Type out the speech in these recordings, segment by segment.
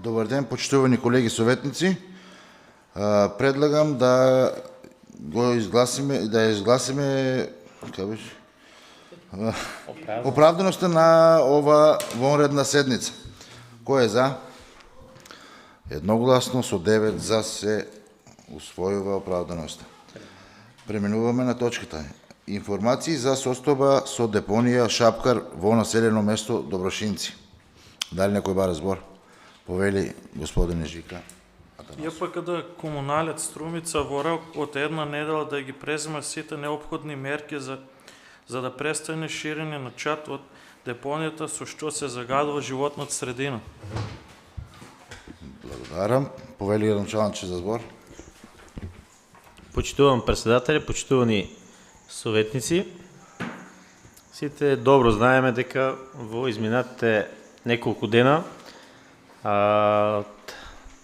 Добар ден, почитувани колеги советници. Предлагам да го изгласиме, оправданоста на ова вонредна седница. Кој е за? Едногласно со 9 за се усвојува оправданоста. Преминуваме на точката. Информации за состојба со депонија Шапкар во населено место Доброшинци. Дали некој бара збор? Повели господин Жика. ЈПКД Комуналец Струмица во рок од една недела да ги презема сите неопходни мерки за да престане ширење на чад од депонијата со што се загадува животната средина. Благодарам. Повели началниче за збор. Почитувам председателя, почитувани советници. Сите добро знаеме дека во изминатите неколку дена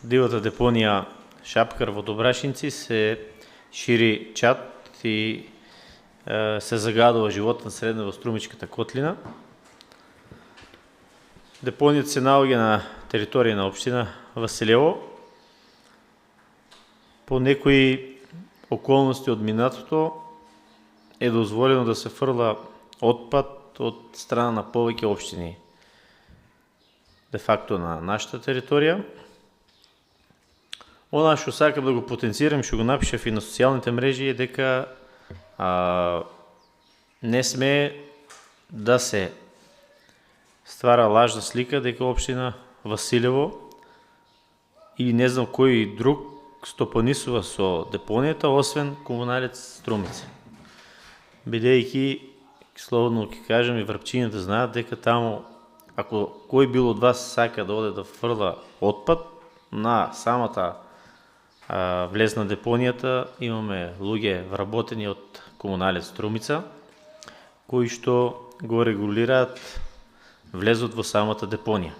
дивата депонија Шапкар во Добрашинци се шири чад и се загадува животна средина во Струмичката котлина. Депонијата се наоѓа на територија на општина Василево. По некои околности од минатото е дозволено да се фрла отпад од страна на повеќе општини. Де факто на нашата територија. Она што сакам да го потенцирам, што го напишав и на социјалните мрежи, е дека не сме да се ствара лажна слика дека општина Василево или не знам кој друг стопанисува со депонијата, освен Комуналец Струмица. Бидејќи, слободно ќе кажем, и врапчињата знаат дека таму, ако кој бил од вас сака да оде да фрла отпад на самата влез на депонијата, имаме луѓе вработени од Комуналец Струмица, кои што го регулираат влезот во самата депонија.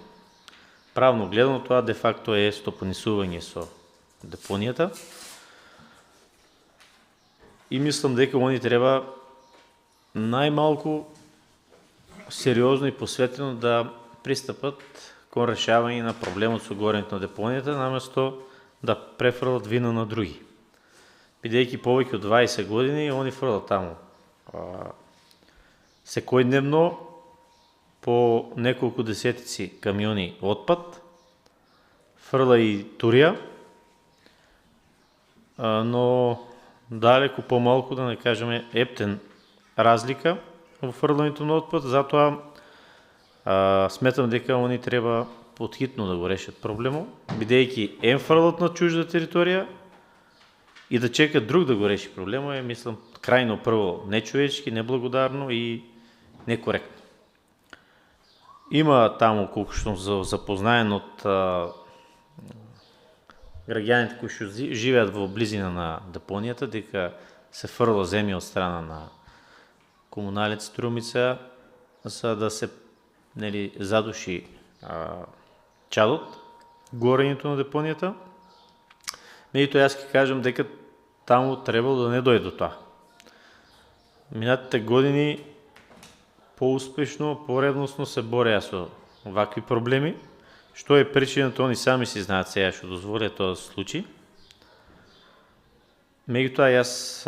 Правно гледано тоа де факто е стопанисување со депонијата. И мислам дека они треба најмалку сериозно и посветено да пристапат кон решавање на проблемот со горењето на депонијата, наместо да префрлат вина на други. Бидејќи повеќе од 20 години они фрлат таму секојдневно по неколку десетици камиони отпад, фрла и турија, но далеку помалку, да не кажеме, ептен разлика во фрлањето на отпад, затоа сметам дека они треба подхитно да го решат проблемот, бидејќи фрлат на чужда територија и да чекат друг да го реши проблемот е, мислам, крајно прво нечовечки, неблагодарно и некоректно. Има таму, колку што запознаен од граѓаните кои што живеат во близина на депонијата, дека се фрла земја од страна на Комуналец Струмица за да се задуши чадот, горењето на депонијата. Меѓутоа јас ќе кажам дека таму требало да не дојде до тоа. Минатите години поуспешно, поредносно се бореа со вакви проблеми, што е причината, они сами си знаат сега што дозволија тоа да се случи. Меѓутоа јас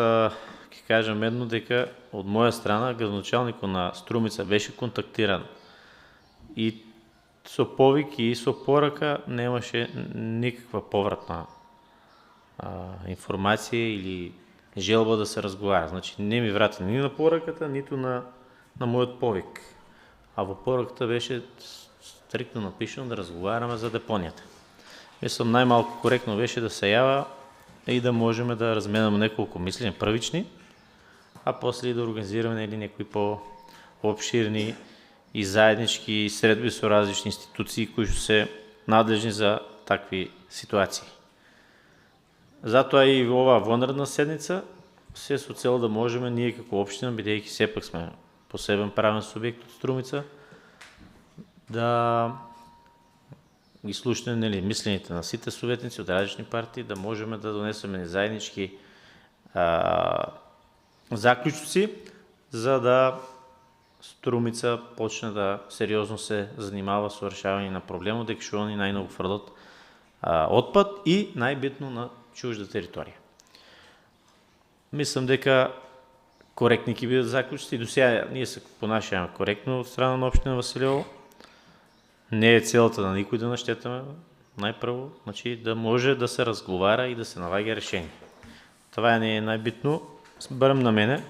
ќе кажам едно, дека од моја страна градоначалникот на Струмица беше контактиран и со повик и со порака немаше никаква повратна информација или желба да се разговара. Значи не ми врати ни на пораката, ниту на мојот повик. А во пораката беше стриктно напишано да разговараме за депонијата. Мислам, најмалку коректно беше да се јава и да можеме да разменаме неколку мислења првични, а после да организираме некои по-обширни и заеднички средби со различни институции кои што се надлежни за такви ситуации. Затоа и ова вонредна седница се со цел да можеме ние како општина, бидејќи сепак сме посебен правен субјект од Струмица, да ги слушнеме мислењите на сите советници од различни партии, да можеме да донесеме заеднички заклучоци, за да Струмица почна да сериозно се занимава со решавање на проблемот, дека што они најмногу фрлат отпад и најбитно на чужда територија. Мислам дека коректни ќе бидат заклучците и до сега ние се понашаме коректно од страна на општина Василево. Не е целата на никој да наштетаме, најпрво, значи да може да се разговара и да се налаги решение. Това не е најбитно, барем на мене.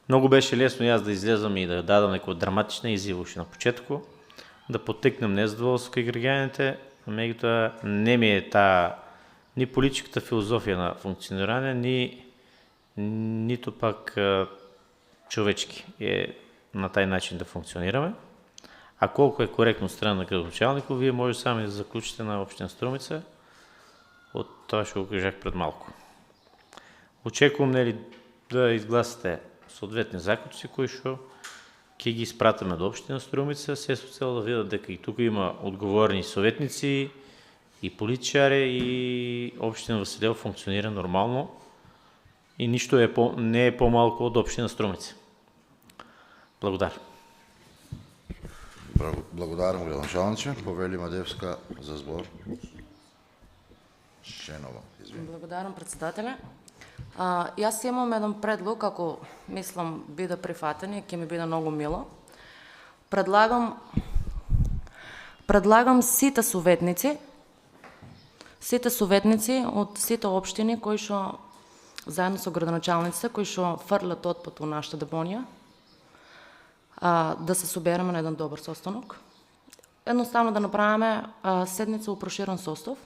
Многу беше лесно јас да излезам и да дадам некоја драматична изјава уште на почетку, да поттекнем незадоволство кај граѓаните, меѓутоа не ми е таа ни политичката филозофија на функционирање, ниту пак човечки е на тај начин да функционираме. А колку е коректно страна на градоначалникот, вие може сами да заклучите на општина Струмица од тоа што го кажах пред малку. Очекувам да изгласите соодветни заклучци кои што ќе ги испратиме до општина Струмица, се со цел да видат дека и тука има одговорни советници и политичари и општина Василево функционира нормално и ништо не е помалку од општина Струмица. Благодарам. Благодарам, градоначалниче. Повели Мадевска за збор. Шенова, извини. Благодарам, председателе. Јас имам еден предлог, ако мислам биде прифатен и ќе ми биде многу мило. Предлагам сите советници од сите општини кои што заедно со градоначалниците кои што фрлат отпад у нашата депонија, да се собереме на еден добар состанок. Едноставно да направиме седница у проширен состав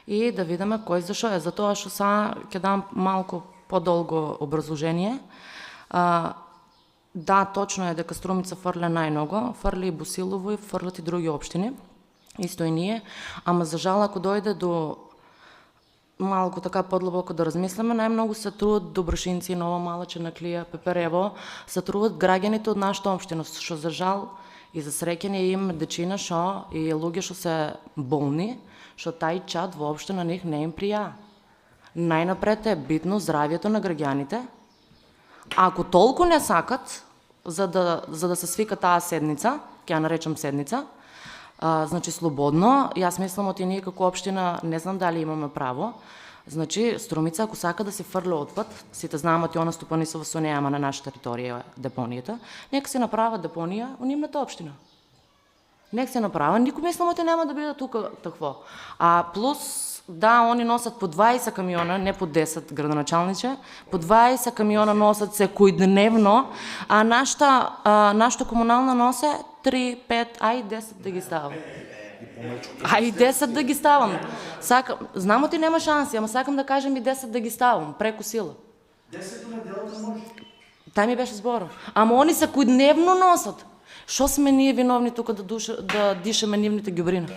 и да видиме кој зашо е. Затоа што сега ќе дам малку подолго образложение. Да, точно е дека Струмица фрля најмногу, фрли и Босилово и фрлат и други општини, исто и ние, ама за жал ако дојде до малку така подлабоко да размислиме, најмногу се трудат Доброшинци, Нова Мала, Чернаклија, Пеперево, се трудат граѓаните од нашата општина, што за жал и за среќа ние имаме дечина што и луѓе што се болни, што тај чат воопшто на нив не им прија. Најнапред е битно здравјето на граѓаните. Ако толку не сакат за да се свика таа седница, ќе ја наречам седница, значи слободно, јас мислам оти ние како општина не знам дали имаме право. Значи Струмица ако сака да се фрля отпад, сите знаеме оти она стопанисува со неама на наша територија депонијата, нека се направи депонија у нивната општина. Нека се направи, никој мислам оти нема да биде тука такво. А плюс да, они носат по 20 камиона, не по 10 градоначалниче, по 20 камиона носат секојдневно, а нашата комунална носе 3, 5, ај 10 да ги ставам. Ај 10 да ги ставам. Знам оти нема шанси, ама сакам да кажем и 10 да ги ставам, преку сила. 10 до неделата може. Тај ми беше зборов. Ама они секојдневно носат. Шо сме ние виновни тука да дишаме нивните ѓубрина?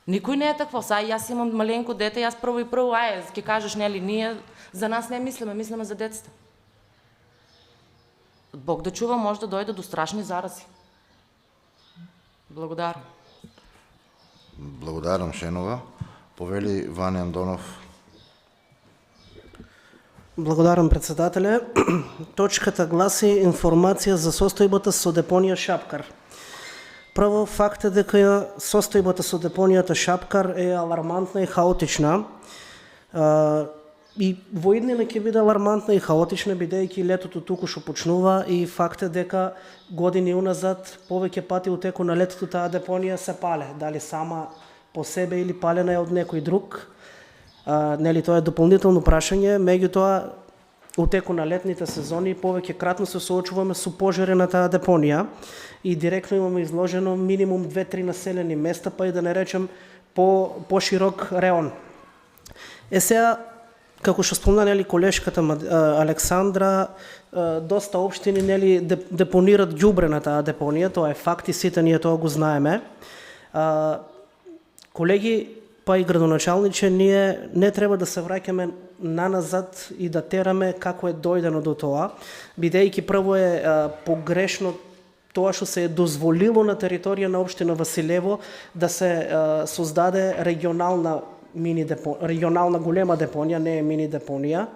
Никој не е такво. Сега јас имам маленко дете, јас прво, ќе кажеш, нели, ние за нас не мислиме за децата. Бог да чува, може да дојде до страшни зарази. Благодарам. Благодарам, Шенова. Повели Ваня Андонов. Благодарам, председателе. Точката гласи информација за состојбата со депонија Шапкар. Прво, факт е дека состојбата со депонијата Шапкар е алармантна и хаотична. И во иднина ќе биде алармантна и хаотична, бидејќи летото туку што почнува и факт е дека години уназад повеќе пати у теку на летото таа депонија се пале, дали сама по себе или палена е од некој друг. Нели тоа е дополнително прашање, меѓутоа у теку на летните сезони повеќе кратно се соочуваме со пожари на таа депонија и директно имаме изложено минимум 2-3 населени места, па и да не речем по-широк реон. Сега, како што спомна нели колешката Александра, доста општини нели депонират ѓубре на таа депонија, тоа е факт и сите ние тоа го знаеме. Колеги, па и градоначалниче, ние не треба да се враќаме наназад и да тераме како е дојдено до тоа, бидејќи прво е погрешно тоа што се е дозволило на територија на општина Василево да се создаде регионална голема депонија, не е мини депонија,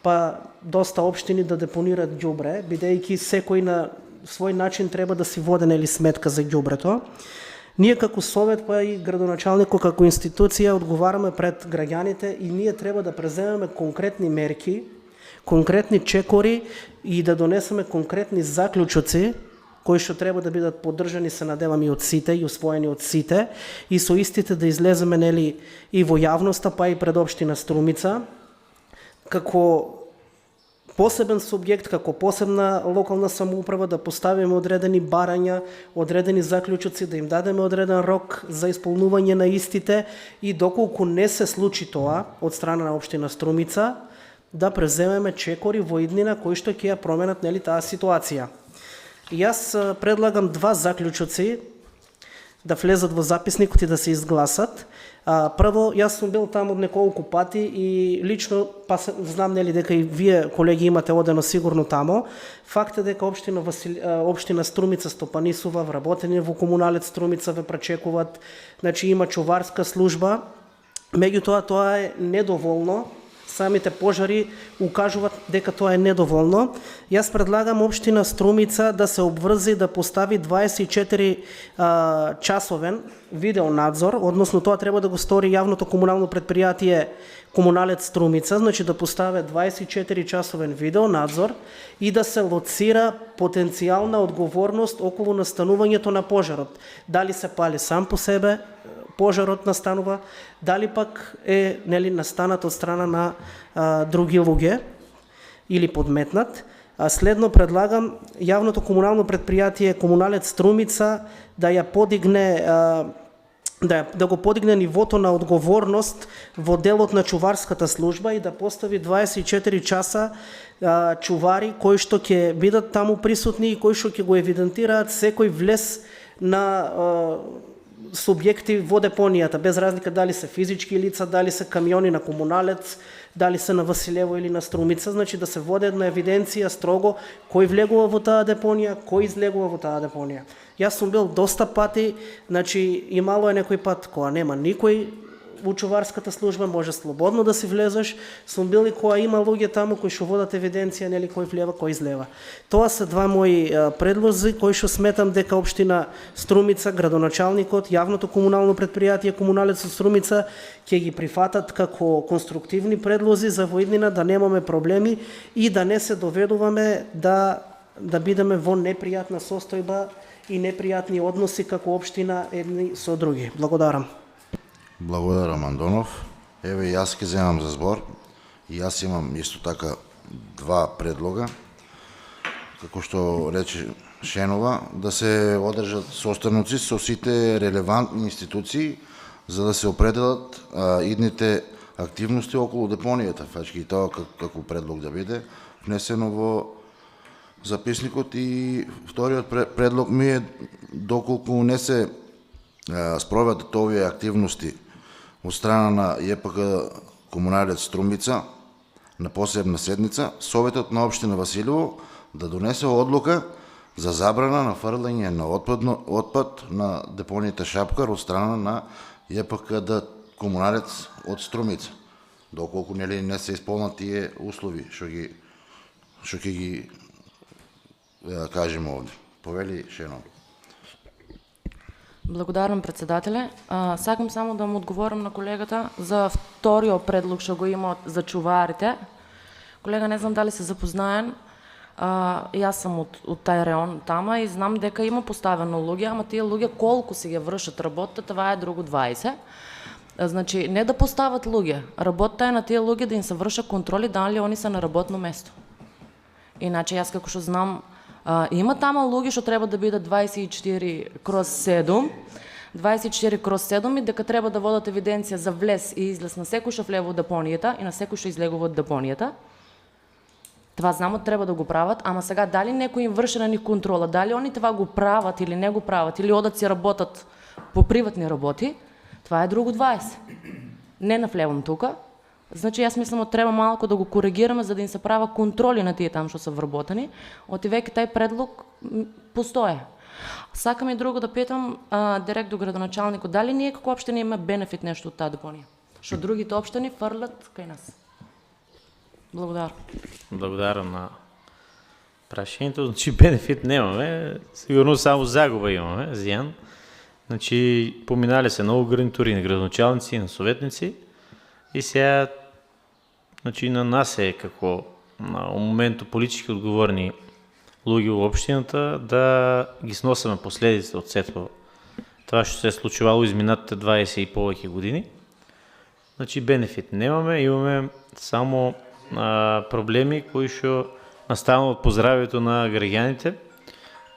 па доста општини да депонираат ѓубре, бидејќи секој на свој начин треба да си воде нели сметка за ѓубрето. Ние како совет, па и градоначалникот како институција одговараме пред граѓаните и ние треба да преземеме конкретни мерки, конкретни чекори и да донесеме конкретни заклучоци кои што треба да бидат поддржани, се надевам, и од сите и усвоени од сите, и со истите да излеземе нели и во јавноста, па и пред општина Струмица како посебен субјект, како посебна локална самоуправа да поставиме одредени барања, одредени заклучоци, да им дадеме одреден рок за исполнување на истите и доколку не се случи тоа од страна на општина Струмица, да преземеме чекори во иднина кои што ќе ја променат нели таа ситуација. И јас предлагам 2 заклучоци да влезат во записникот и да се изгласат. Прво, јас сум бил таму неколку пати и лично знам нели дека и вие колеги имате одено сигурно тамо. Факт е дека општина Струмица стопанисува, вработени во комуналец Струмица ве пречекуваат, значи има чуварска служба. Меѓутоа тоа е недоволно. Самите пожари укажуваат дека тоа е недоволно. Јас предлагам општина Струмица да се обврзи да постави 24 часовен видеонадзор, односно тоа треба да го стори јавното комунално претпријатие Комуналец Струмица, значи да постави 24 часовен видеонадзор и да се лоцира потенцијална одговорност околу настанувањето на пожарот. Дали се пали сам по себе пожарот настанува, дали пак е нели настанат од страна на други луѓе или подметнат. Следно предлагам јавното комунално претпријатие Комуналец Струмица да ја подигне да го подигне нивото на одговорност во делот на чуварската служба и да постави 24 часа чувари кои што ќе бидат таму присутни и кои што ќе го евидентираат секој влез на субјекти во депонијата, без разлика дали се физички лица, дали се камиони на Комуналец, дали се на Василево или на Струмица, значи да се води една евиденција строго кој влегува во таа депонија, кој излегува во таа депонија. Јас сум бил доста пати, значи имало е некој пат кога нема никој во чуварската служба, може слободно да си влезеш, сум бил и кога има луѓе таму кои што водат евиденција нели кој влева, кој излева. Тоа се 2 мои предлози кои што сметам дека општина Струмица, градоначалникот, јавното комунално претпријатие Комуналец Струмица ќе ги прифатат како конструктивни предлози за воиднина да немаме проблеми и да не се доведуваме да бидеме во непријатна состојба и непријатни односи како општина едни со други. Благодарам. Благодарам, Андонов. Еве, јас ќе земам за збор. И јас имам исто така 2 предлога. Како што рече Шенова, да се одржат состаноци со сите релевантни институции за да се определат идните активности околу депонијата, фачки и тоа како предлог да биде внесено во записникот. И вториот предлог ми е доколку не се спроведат овие активности од страна на ЈПК Комуналец Струмица на посебна седница, Советот на општина Василево да донесе одлука за забрана на фрлање на отпад на депонијата Шапкар од страна на ЈПК Комуналец од Струмица. Доколку нели не се исполнат тие услови што ќе ги кажеме овде. Повели Шенов. Благодарам, председателе. Сакам само да му одговорам на колегата за вториот предлог што го има за чуварите. Колега, не знам дали се запознаен. Јас сум од тај реон тама и знам дека има поставено луѓе, ама тие луѓе колку си ја вршат работата, това е друго 20. Значи, не да постават луѓе. Работата е на тие луѓе да им се вршат контроли дали они се на работно место. Иначе јас како што знам, има тама луѓе што треба да бидат 24/7, 24/7 и дека треба да водат евиденција за влез и излез на секој што влева во депонијата и на секој што излегува од депонијата. Това знамо треба да го прават, ама сега дали некој им врши на них контрола, дали они това го прават или не го прават, или одат си работат по приватни работи, това е друго 20. Не навлевам тука. Значи, јас мислам треба малку да го коригираме за да им се прават контроли на тие там што се вработени. Оти веќе тај предлог постоje. Сакам и друго да питам директ до градоначалникот, дали ние како општина има бенефит нешто од таа депонија? Што другите општини фрлат кај нас? Благодарам. Благодарам на Прашањето, значи бенефит немаме, сигурно само загуба имаме, зијан. Значи, поминали се многу гарнитури на градоначалници и на советници и сега, значи, на нас е како на моменту политички одговорни луѓе во општината да ги сносаме последиците од сето това што се е случувало изминатите 20 и повеќе години. Значи, бенефит немаме, имаме само проблеми кои што настануваат по здравието на граѓаните,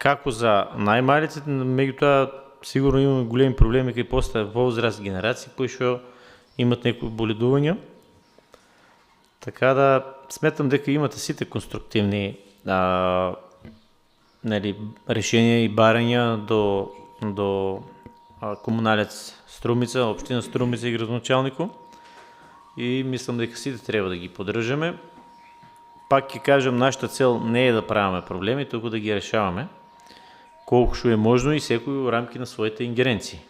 како за најмалите, меѓутоа сигурно имаме големи проблеми кај постава повозрастни генерации кои што имат некои боледувања. Така да сметам дека имате сите конструктивни решенија и барања до комуналец Струмица, општина Струмица и градоначалникот. И мислам дека сите треба да ги поддржаме. Пак ќе кажам, нашата цел не е да правиме проблеми, туку да ги решаваме колку што е можно и секој во рамки на своите ингеренции.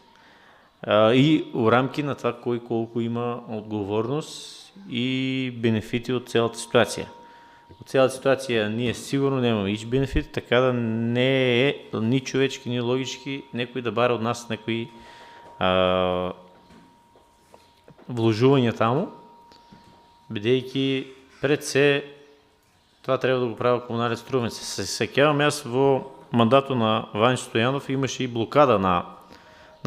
И во рамки на това кој колку има одговорност и бенефити од целата ситуација. Од целата ситуација ние сигурно немаме ич бенефит, така да не е ни човечки, ни логички некој да бара од нас некои вложувања таму, бидејќи пред се това треба да го прави комуналец Струмица. Се сеќавам јас во мандатот на Вањо Стојанов имаше и блокада на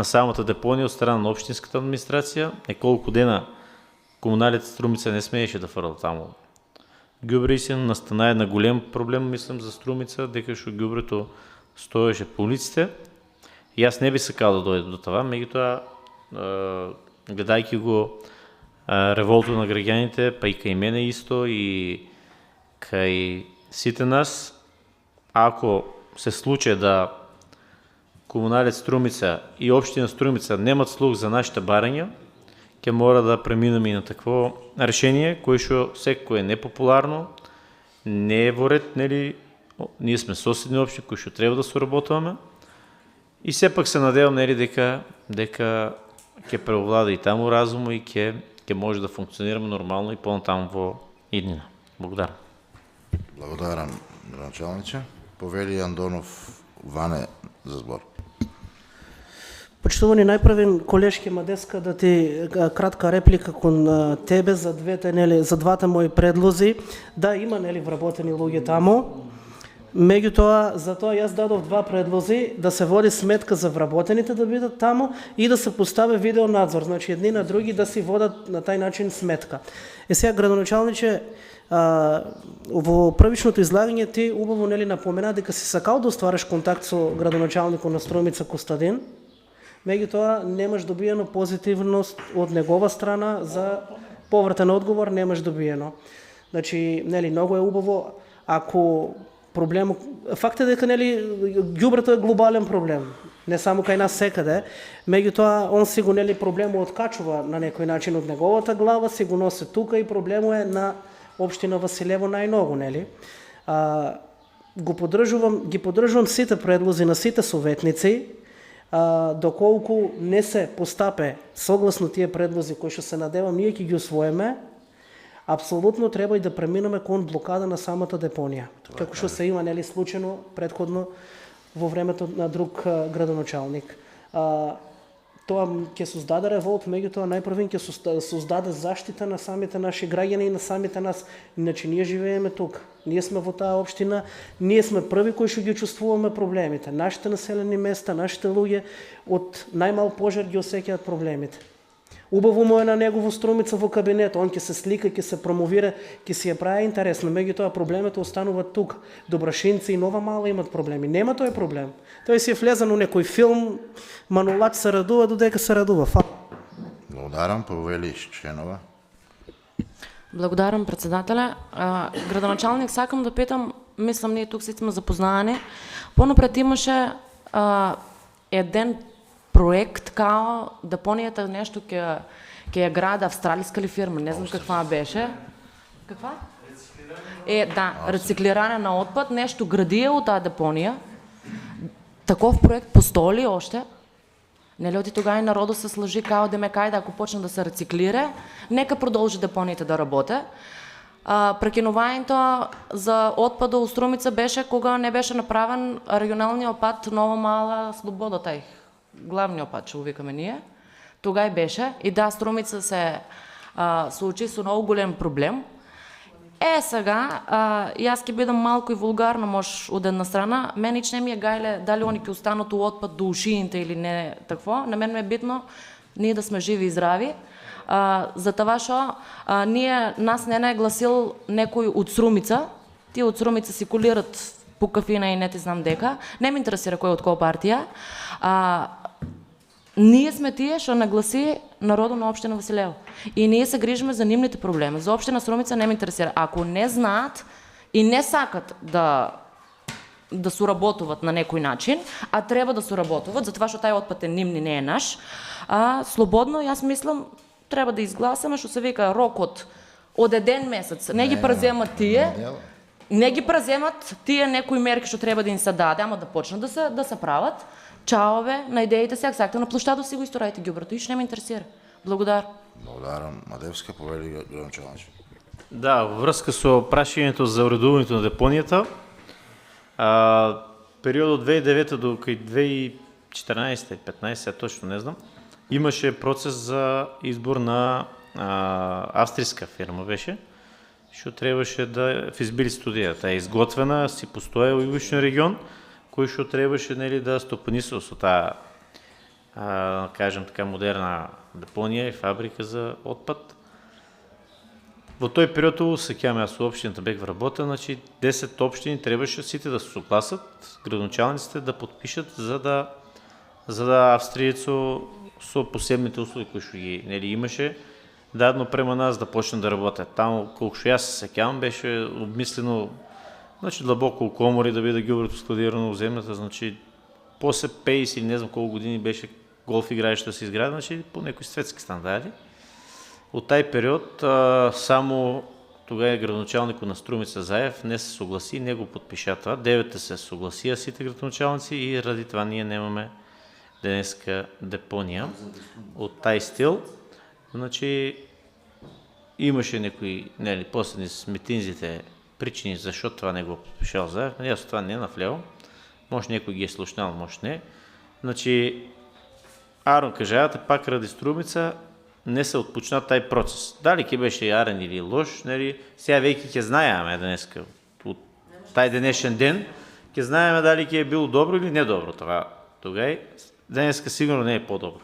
самата депонија од страна на општинската администрација. Неколку дена комуналец Струмица не смееше да фрла таму ѓубре и се настана една голем проблем, мислам, за Струмица, дека што ѓубрето стоеше по улиците. Јас не би сакал да дојде до това, меѓутоа гледајќи го револтот на граѓаните, па и кај мене исто и кај сите нас, ако се случи да комуналец Струмица и општина Струмица немат слух за нашите барања, ќе мора да преминеме и на такво решение, кое што секој е непопуларно, не е во ред, нели, ние сме соседни општини кои што треба да соработуваме. И сепак се надевам, нели, дека ќе преовлада и таму разумо и ќе може да функционираме нормално и понатаму во иднина. Благодарам. Благодарам, градоначалниче. Повели Андонов Ване за збор. Почитувани, најпрвен колешки Мадеска да ти кратка реплика кон тебе за двата мои предлози. Да, има вработени луѓе таму. Меѓутоа, за тоа јас дадов два предлози, да се води сметка за вработените да бидат таму и да се постави видеонадзор, значи едни на други да си водат на тај начин сметка. Сега, градоначалниче, во првичното излагање ти убаво напомена дека си сакал да оствариш контакт со градоначалникот на Струмица Костадин, меѓутоа немаш добиено позитивност од негова страна за повратен одговор, немаш добиено. Значи, многу е убаво ако проблем, факт е дека ѓубрето е глобален проблем, не само кај нас секаде, меѓутоа он си го проблемот откачува на некој начин од неговата глава, си го носи тука и проблемот е на општина Василево најмногу, ги поддржувам сите предлози на сите советници, доколку не се постапе согласно тие предлози кои што се надевам ние ќе ги усвоиме, апсолутно треба и да преминеме кон блокада на самата депонија, како што се има случајно предходно во времето на друг градоначалник. Тоа ќе создаде револт, меѓутоа најпрвен ќе создаде заштита на самите наши граѓани и на самите нас. Иначе ние живееме тука, ние сме во таа општина, ние сме први кои што ги чувствуваме проблемите. Нашите населени места, нашите луѓе од најмал пожар ги осеќаат проблемите. Убаво му е на негово Струмица во кабинет, он ќе се слика, ќе се промовира, ќе си ја прави интересно, меѓутоа проблемите остануваат тука. Добрашинци и Нова Мала имат проблеми. Нема тој проблем. Тој си е влезан у некој филм, Манулач се радува додека се радува. Благодарам, повели Шченова. Благодарам, председателе. Градоначалник, сакам да питам, мислам ние тук сме запознаани, понапред имаше еден проект као депонијата нешто ќе ја гради австралиска ли фирма, не знам каква беше. Каква? Да, рециклирање на отпад, нешто градија од таа депонија. Таков проект постои ли още? Нели оди тога и народот се сложи као да ме кајде ако почне да се рециклира, нека продолжи депонијата да работи. Прекинувањето за отпада у Струмица беше кога не беше направен регионалниот пат Нова Мала Слобода, тај главниот пат, што викаме ние. Тогај беше и да, Струмица се случи со многу голем проблем. Сега, јас ќе бидам малку и вулгарна, може од една страна, мене не ми е гајле дали они ќе останат у отпад до ушините или не такво. На мен ме е битно ние да сме живи и здрави. За това што нас не нагласил некој од Струмица. Тие од Струмица си кулират по кафина и не ти знам дека. Не ме интересира кој од која партија. Ние сме тие што нагласи народот на општина Василево. И ние се грижиме за нивните проблеми. За општина Струмица не ме интересира. Ако не знаат и не сакат да соработуват на некој начин, а треба да соработуват, затоа што тај отпад е нивни, не е наш, слободно, јас мислам, треба да изгласаме, што се вика рокот од еден месец. Не ги преземат тие, не ги преземат тие некои мерки што треба да им се даде, ама да почнат да се прават. Чаове на идеите сега, сакате на площадот си го исто раите ѓубрето, иш не ме интересира. Благодарам. Благодарам. Мадевска, повели градоначалник. Да, во врска со прашањето за уредувањето на депонијата, периодот 2009 до кај 2014-15, точно не знам, имаше процес за избор на австријска фирма беше, што требаше да физбили студијата е изготвена, си постоја во Југоичниот регион, кој што требаше да стопанисува со таа кажем така модерна депонија и фабрика за отпад. Во тој период сеќавам јас во општината бев вработен, значи 10 општини требаше сите да се согласат, градоначалниците да подпишат за да австриецо со посебните услови кои што ги имаше, дадено према нас да почнат да работат. Таму колку што јас се сеќавам беше обмислено, значи длабоко у комори да биде ѓубрето складирано во земјата, значи после 50 или не знам колку години беше голф играишта се изгради, значи по некои светски стандарди. Од тај период само тогава градоначалникот на Струмица Заев не се согласи, не го подпиша това. 9 се согласија сите градоначалници и ради това ние немаме денеска депонија од тај стил. Значи имаше некои последни митинзите причини зашто това не го подпишал Заев, јас това не навлевам. Може некој ги е слушнал, може не. Значи Арон кажавате пак ради Струмица не се отпочна тај процес. Дали ќе беше јарен или лош, сега веќе ќе знаеме денеска, од тај денешен ден, ќе знаеме дали ќе е било добро или недобро това. Тогај, денеска сигурно не е по-добро.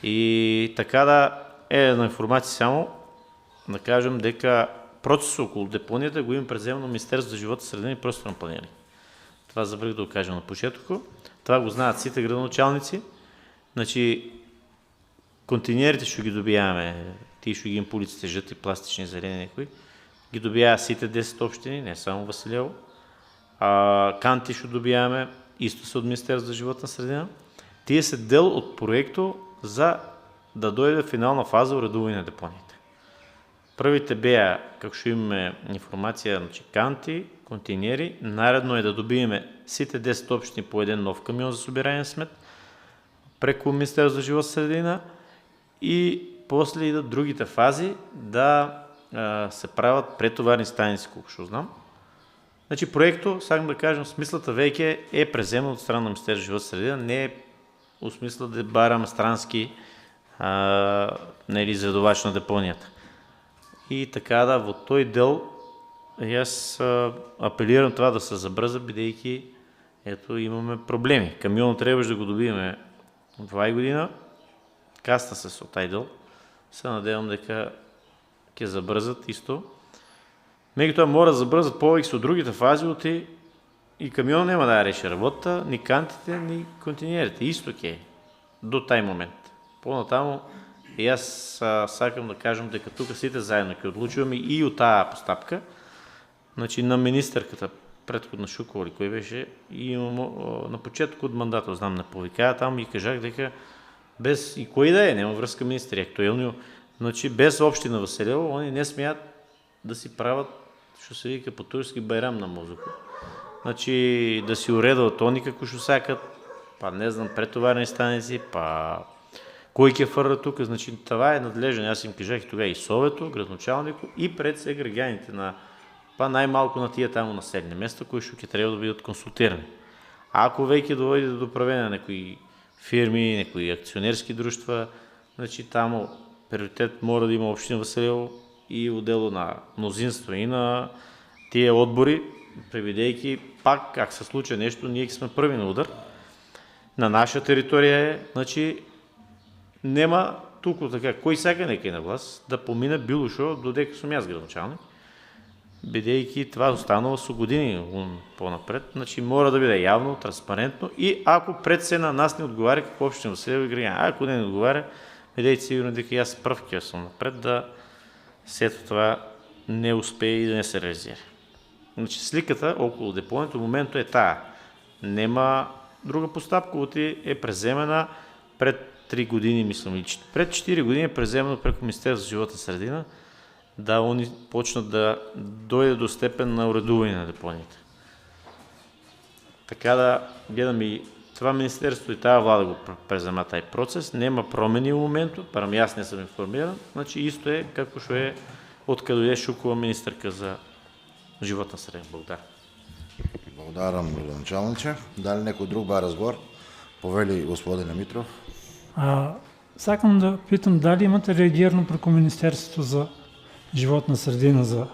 И така да е една информација само, да кажем дека процесот околу депонијата го има преземено Министерство за живот, средина и просторно планирање. Това забравих да го кажем на почетоку. Това го знаат сите градоначалници. Значи, контейнерите што ги добијаме, тие што ги има по улиците, жити, пластични, зелени некои, ги добијаа сите 10 општини, не само Василево. Канти што добијаме, исто се од Министерство за животна средина. Тие се дел од проекто за да дојде финална фаза уредување на депониите. Првите беа, како што имаме информација, значи канти, контейнери, наредно е да добиеме сите 10 општини по еден нов камион за собирање смет преку Министерство за живот средина и после идат другите фази да се прават претоварни станици, колку што знам. Значи проекто, сакам да кажам, смислата веќе е преземна од страна на Министерство за живот средина, не е у смисла да бараме странски изведувач на депонијата. И така да, во тој дел јас апелирам това да се забрза, бидејќи ето имаме проблеми. Камионот требаше да го добиеме во година, каста се со тај дел, се надевам дека ќе забрзат исто. Меѓутоа мора да забрзат повеќе со другите фази, и камионот нема да ја реши работата, ни кантите, ни контейнерите, исто ќе до тај момент. Понатаму, јас сакам да кажам дека тука сите заедно ќе одлучуваме и од таа постапка. Значи на министерката претходна Шукова, кој беше, и на почетокот од мандатот, знам, не повикаа таму и кажах дека без и кој да е, нема врска министри актуелни, значи без општина Василево, они не смеат да си прават, што се вика по турски, бајрам на мозокот. Значи да си уредат они како што сакат, па не знам, претоварни станици, па Кой ќе фърля тук? Значи, това е надлежен. Аз им кажах и тогава и Совето, градоначалнико и пред се граѓаните на па най-малко на тия тамо населени места, кои ще трябва да бидат консултирани. А ако веќе доведе до правене на некои фирми, некои акционерски друштва, значи тамо приоритет мора да има Община Василево и отдело на мнозинство и на тия отбори, превидейки пак как се случи нещо, ние сме първи на удар. На наша територия е, значи нема тук така, кой сега нека е на власт, да помине било шо, додека съм аз градоначалник, бидейки това останало с години по-напред, значи мора да биде явно, транспарентно и ако пред се на нас не отговаря какво Община Василево и граѓани, ако не отговаря, бидейте сигурно дека и аз пръв ке съм напред да след това не успее и да не се реализира. Значи сликата около депонието в момента е тая. Нема друга постапка, оти е преземена пред 3 години, мислям, пред 4 години е преземено преко Министерство за животна средина, да они почнат да дойде до степен на уредуване на депониите. Така да гледам и това министерство и тази влада го презема тази процес, нема промени в момента, парам аз не съм информиран, значи исто е како што е откъде дойде Шукова министърка за животна средина. Благодаря. Благодарам, градоначалниче. Дали некој друг ба разговор? Повели господине Митров. Сакам да питам дали имате реагирано преко Министерството за животна средина за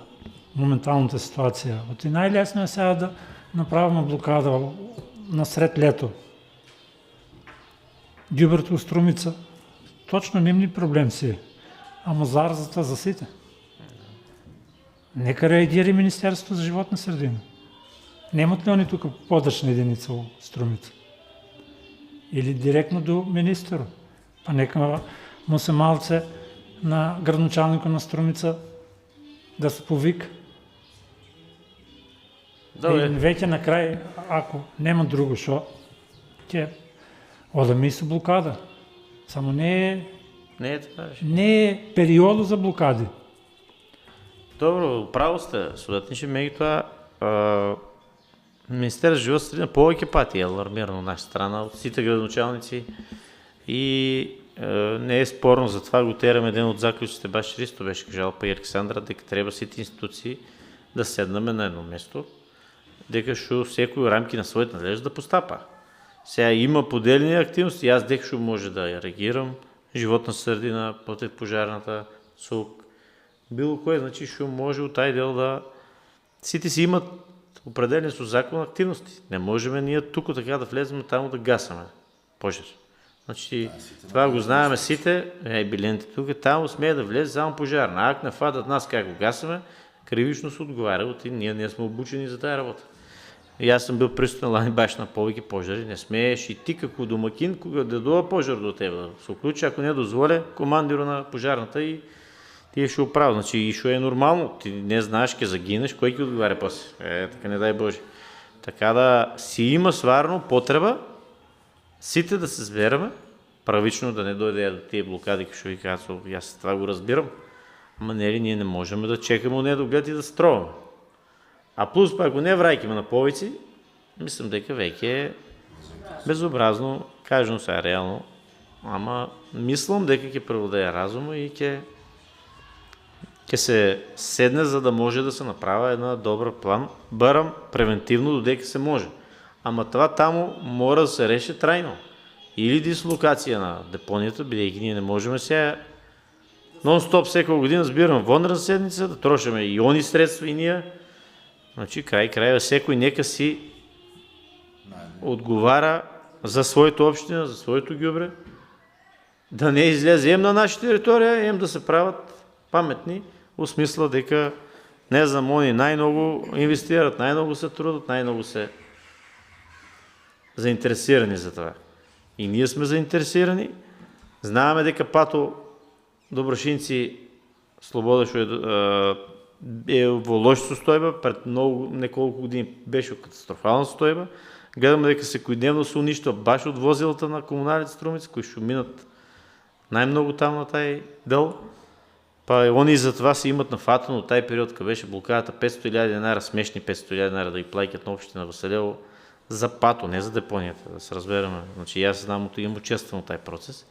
моменталната ситуация. От и най-лесно е сега да направим блокада насред лето. Дюбрето Струмица. Точно нимни проблем си. Ама заразата за сите. Нека реагира Министерството за животна средина. Немат ли они тук подъчна единица у Струмица? Или директно до министъра? Па нека му се малце на градоначалника на Струмица да се повика. Добре. Веќе на крај, ако нема друго шо, ќе одаме и со блокада. Само не Не е така. е периодо за блокади. Добро, право сте, судатниче, меги това Министерство за животна средина повеќе пати е алармирано наша страна от сите градоначалници и не е спорно, затова го тераме един от заключите, баш Ристо беше кажал, па и Александра, дека треба сите институции да седнаме на едно место, дека шо всекој рамки на своите надлежност да постапа. Сега има поделени активности, аз дека шо може да реагирам, животна средина, противопожарната, СУК, било кое, значи шо може от тази дел да сите си имат определени со закон активности. Не можем ние тук така да влезем там да гасаме пожар. Значи, това го знаеме сите, билените тук, там смее да влезе само пожар. А ако не фадат нас как го гасаме, кривично се отговаря, и ние не сме обучени за тази работа. И аз съм бил присутен лани баш на повеќе пожари, не смееш и ти како домакин, кога да дойде пожар до тебе, да се включи, ако не дозволя, командира на пожарната и ти ще оправи. Значи, и шо е нормално, ти не знаеш, ке загинеш, кой ќе отговаря после? Така не дай Боже. Така да си има сварно потреба сите да се сбераме, правично да не дойде до тия блокади, што ви казвам, аз това го разбирам, ама нели ние не можем да чекаме у недоглед и да строваме. А плюс па ако не врајкиме на повици, мислам дека веќе е безобразно, кажем сега реално, ама мислам дека ќе превладее разума и ќе се седне, за да може да се направи една добър план, барам превентивно, додека се може. Ама това тамо мора да се реши трайно. Или дислокация на депонията, бидейки ние не можем сега нон-стоп всяка година сбирам вонна седмица, да трошаме и они средства и ние. Значи край, всекой нека си отговаря за своята община, за своето гюбре, да не излезе на наша територия, да се правят паметни, в смисъла дека не знам, они най-много инвестират, най-много се трудат, най-много се заинтересирани за това. И ние сме заинтересирани. Знаеме дека Пато Доброшинци Слобода е во лоша состојба, пред неколку години беше катастрофална состојба. Гледаме дека секојдневно се уништва баш од возилата на комуналите Струмица, кои ще минат най-много там на тај дел. Па они за това си имат нафатано от тај период, къде беше блокадата 500,000 динара, смешни 500,000 динара да ги платят на община Василево за Пато, не за депонията, да се разберем. Значи аз знам, имам участвам в тај процес.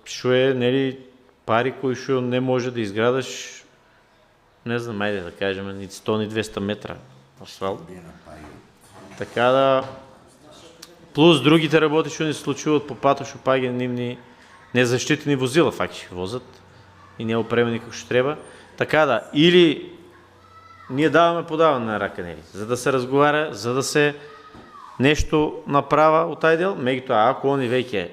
Шо е, нели, пари кои шо не може да изградаш, не знам, айде да кажем, ни 100, ни 200 метра асфалт. Така да, плюс другите работи, що ни се случват по патошо паги, нивни незащитени возила, факт ще возят и не опремени како ще трябва. Така да, или ние подаваме на рака, нели, за да се разговаря, за да се нещо направа от taj дел, меѓутоа, ако они веќе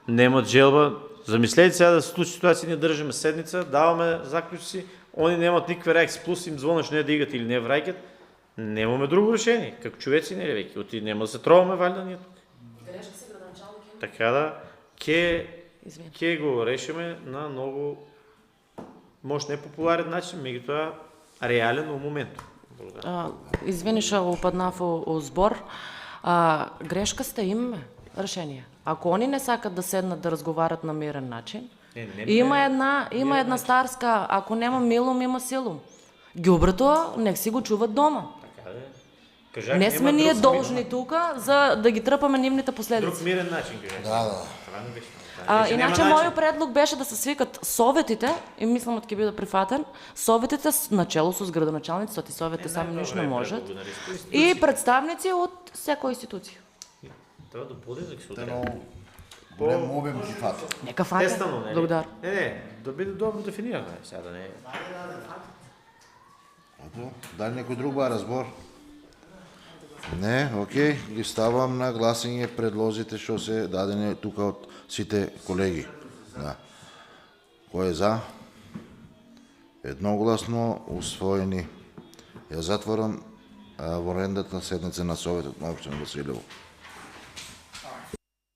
немат желба, замислете сега да се случи ситуация, ние държаме седница, даваме заклjučci, они немат никаква реакция, плюс им звонаш не дигат или не враќат, немаме друго решение, како човеци нели веќе, оти нема да се троваме валјда ние тук. Така да, ке го решиме на много, може не популарен начин, меѓутоа реален у моменту. Извини, ще упаднав у збор. Грешка сте имаме решение. Ако они не сакат да седнат да разговарят на мирен начин, има една старска, ако нема милум, има силум. Гюбрето, нек си го чуват дома. Не сме ние должни тук, за да ги тръпаме нивните последици. Друг мирен начин, Иначе моят предлог беше да се свикат советите, и мислам да биде прифатен, советите начало с градоначалниците, ти советите сами нищо не можат, и представници от всяка институция. Това да бъде да се Голем обем ги фати. Нека фати. Благодаря. Не, да биде добро дефинирано. Сега да не е. Дали некој друг ба разбор? Не, окей, ги ставам на гласење предлозите што се дадени тука од сите колеги. Да. Кој е за? Едногласно усвоени. Ја затворам вонредната седница на Советот на општина Василево.